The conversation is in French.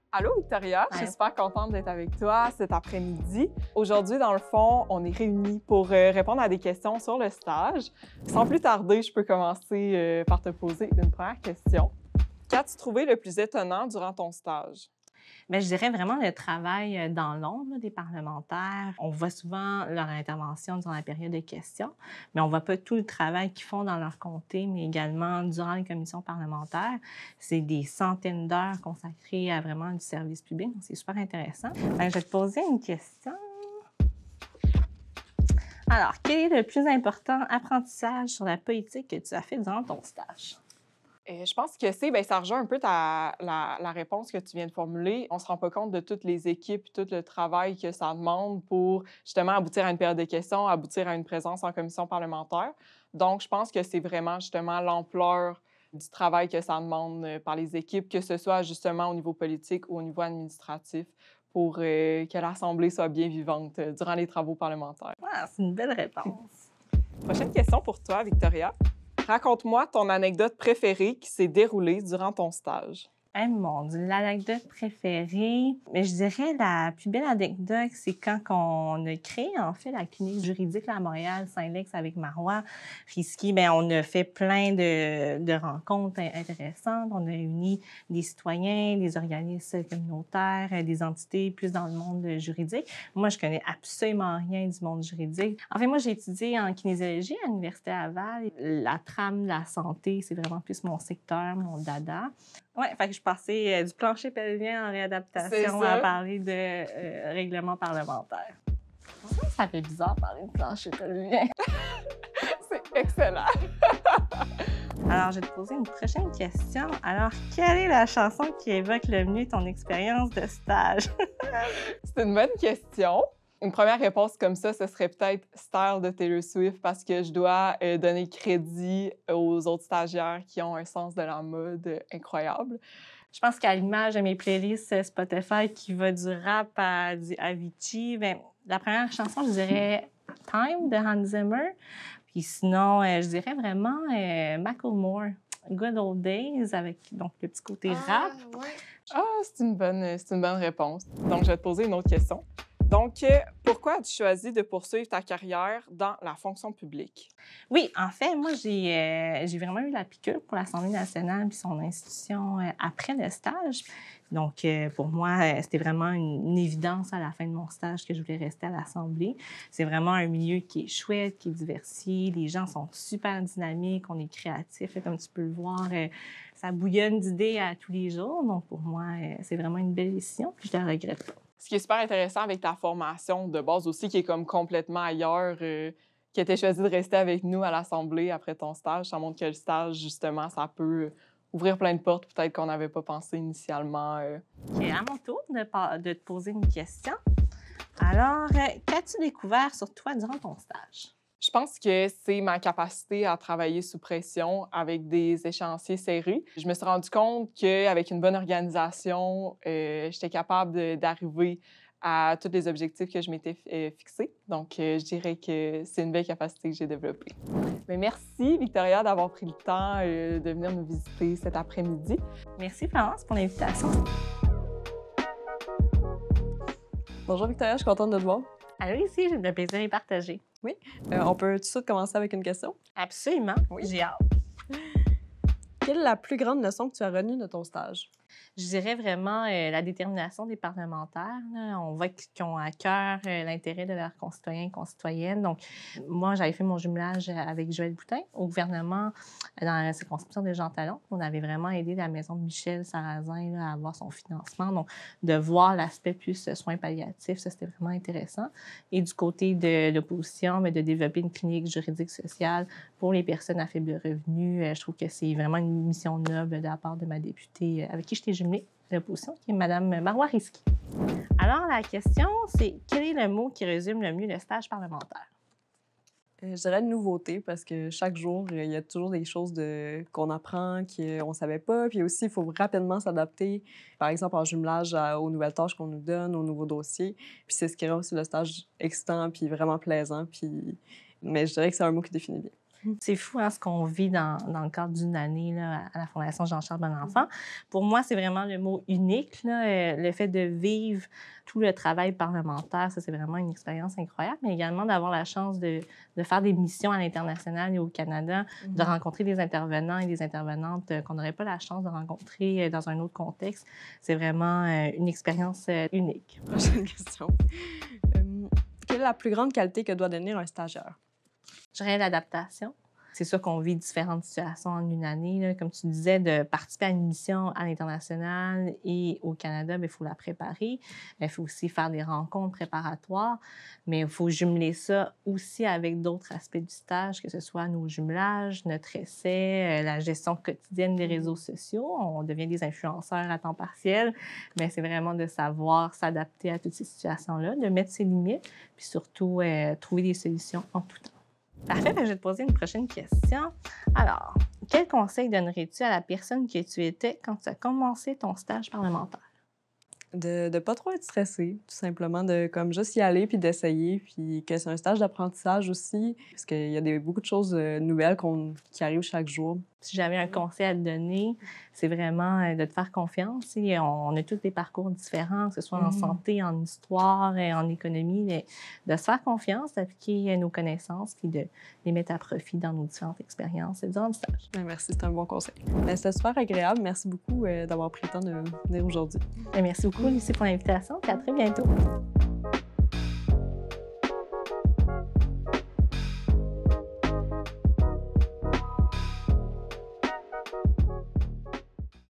Allô Victoria, je suis super contente d'être avec toi cet après-midi. Aujourd'hui, dans le fond, on est réunis pour répondre à des questions sur le stage. Sans plus tarder, je peux commencer par te poser une première question. Qu'as-tu trouvé le plus étonnant durant ton stage? Bien, je dirais vraiment le travail dans l'ombre là, des parlementaires. On voit souvent leur intervention durant la période de questions, mais on ne voit pas tout le travail qu'ils font dans leur comté, mais également durant les commissions parlementaires. C'est des centaines d'heures consacrées à vraiment du service public. Donc, c'est super intéressant. Ben, je vais te poser une question. Alors, quel est le plus important apprentissage sur la politique que tu as fait durant ton stage? Je pense que ça rejoint un peu la réponse que tu viens de formuler. On ne se rend pas compte de toutes les équipes, tout le travail que ça demande pour justement aboutir à une période de questions, aboutir à une présence en commission parlementaire. Donc, je pense que c'est vraiment justement l'ampleur du travail que ça demande par les équipes, que ce soit justement au niveau politique ou au niveau administratif, pour que l'Assemblée soit bien vivante durant les travaux parlementaires. Ah, c'est une belle réponse. Prochaine question pour toi, Victoria. Raconte-moi ton anecdote préférée qui s'est déroulée durant ton stage. Hey, mon Dieu, l'anecdote préférée, mais je dirais la plus belle anecdote, c'est quand on a créé, en fait, la clinique juridique là, à Montréal, Saint-Lex, avec Marois Risky. Bien, on a fait plein de rencontres intéressantes. On a réuni des citoyens, des organismes communautaires, des entités plus dans le monde juridique. Moi, je connais absolument rien du monde juridique. En fait, moi, j'ai étudié en kinésiologie à l'Université Laval. La trame de la santé, c'est vraiment plus mon secteur, mon dada. Oui, fait que je passais du plancher pelvien en réadaptation à parler de règlement parlementaire. Ça fait bizarre de parler de plancher pelvien. C'est excellent! Alors, je vais te poser une prochaine question. Alors, quelle est la chanson qui évoque le mieux ton expérience de stage? C'est une bonne question. Une première réponse comme ça, ce serait peut-être Style de Taylor Swift parce que je dois donner crédit aux autres stagiaires qui ont un sens de la mode incroyable. Je pense qu'à l'image de mes playlists Spotify qui va du rap à du Avicii, bien, la première chanson, je dirais Time de Hans Zimmer. Puis sinon, je dirais vraiment Macklemore, Good Old Days, avec donc le petit côté rap. Ouais. Ah, c'est une bonne réponse. Donc, je vais te poser une autre question. Donc, pourquoi as-tu choisi de poursuivre ta carrière dans la fonction publique? Oui, en fait, moi, j'ai vraiment eu la piqûre pour l'Assemblée nationale puis son institution après le stage. Donc, pour moi, c'était vraiment une évidence à la fin de mon stage que je voulais rester à l'Assemblée. C'est vraiment un milieu qui est chouette, qui est diversifié. Les gens sont super dynamiques, on est créatifs. Comme tu peux le voir, ça bouillonne d'idées à tous les jours. Donc, pour moi, c'est vraiment une belle décision puis je ne la regrette pas. Ce qui est super intéressant avec ta formation de base aussi, qui est comme complètement ailleurs, qui était choisi de rester avec nous à l'Assemblée après ton stage, ça montre que le stage, justement, ça peut ouvrir plein de portes peut-être qu'on n'avait pas pensé initialement. OK, à mon tour de te poser une question. Alors, qu'as-tu découvert sur toi durant ton stage? Je pense que c'est ma capacité à travailler sous pression avec des échéanciers serrés. Je me suis rendu compte qu'avec une bonne organisation, j'étais capable d'arriver à tous les objectifs que je m'étais fixés. Donc, je dirais que c'est une belle capacité que j'ai développée. Mais merci, Victoria, d'avoir pris le temps de venir nous visiter cet après-midi. Merci, Florence, pour l'invitation. Bonjour Victoria, je suis contente de te voir. Alors ici, j'ai le plaisir de partager. Oui. On peut tout de suite commencer avec une question. Absolument. Oui. J'ai hâte. Quelle est la plus grande leçon que tu as retenue de ton stage? Je dirais vraiment la détermination des parlementaires. Là. On voit qu'ils ont à cœur l'intérêt de leurs concitoyens et concitoyennes. Donc, moi, j'avais fait mon jumelage avec Joël Boutin au gouvernement dans la circonscription de Jean Talon. On avait vraiment aidé la maison de Michel Sarrazin là, à avoir son financement. Donc, de voir l'aspect plus soins palliatifs, ça, c'était vraiment intéressant. Et du côté de l'opposition, mais de développer une clinique juridique sociale pour les personnes à faible revenu, je trouve que c'est vraiment une mission noble de la part de ma députée avec qui j'étais jumelée de l'opposition, qui est Mme Marois Risky. Alors, la question, c'est quel est le mot qui résume le mieux le stage parlementaire? Je dirais nouveauté parce que chaque jour, il y a toujours des choses qu'on apprend qu'on ne savait pas. Puis aussi, il faut rapidement s'adapter, par exemple en jumelage aux nouvelles tâches qu'on nous donne, aux nouveaux dossiers. Puis c'est ce qui rend aussi le stage excitant puis vraiment plaisant. Mais je dirais que c'est un mot qui définit bien. C'est fou hein, ce qu'on vit dans le cadre d'une année là, à la Fondation Jean-Charles Bonenfant. Pour moi, c'est vraiment le mot unique, là, le fait de vivre tout le travail parlementaire. Ça, c'est vraiment une expérience incroyable, mais également d'avoir la chance de faire des missions à l'international et au Canada, de rencontrer des intervenants et des intervenantes qu'on n'aurait pas la chance de rencontrer dans un autre contexte. C'est vraiment une expérience unique. Prochaine question. Quelle est la plus grande qualité que doit donner un stagiaire? Je dirais l'adaptation. C'est sûr qu'on vit différentes situations en une année. Là. Comme tu disais, de participer à une mission à l'international et au Canada, il faut la préparer. Il faut aussi faire des rencontres préparatoires, mais il faut jumeler ça aussi avec d'autres aspects du stage, que ce soit nos jumelages, notre essai, la gestion quotidienne des réseaux sociaux. On devient des influenceurs à temps partiel, mais c'est vraiment de savoir s'adapter à toutes ces situations-là, de mettre ses limites, puis surtout trouver des solutions en tout temps. Parfait, je vais te poser une prochaine question. Alors, quel conseil donnerais-tu à la personne que tu étais quand tu as commencé ton stage parlementaire? De ne pas trop être stressé, tout simplement, de comme juste y aller puis d'essayer, puis que c'est un stage d'apprentissage aussi, parce qu'il y a beaucoup de choses nouvelles qui arrivent chaque jour. Si j'avais un conseil à te donner, c'est vraiment de te faire confiance. Et on a tous des parcours différents, que ce soit en santé, en histoire, et en économie, mais de se faire confiance, d'appliquer nos connaissances puis de les mettre à profit dans nos différentes expériences durant le stage. Bien, merci, c'est un bon conseil. C'était super agréable. Merci beaucoup d'avoir pris le temps de venir aujourd'hui. Merci beaucoup, Lucie, pour l'invitation. Et à très bientôt.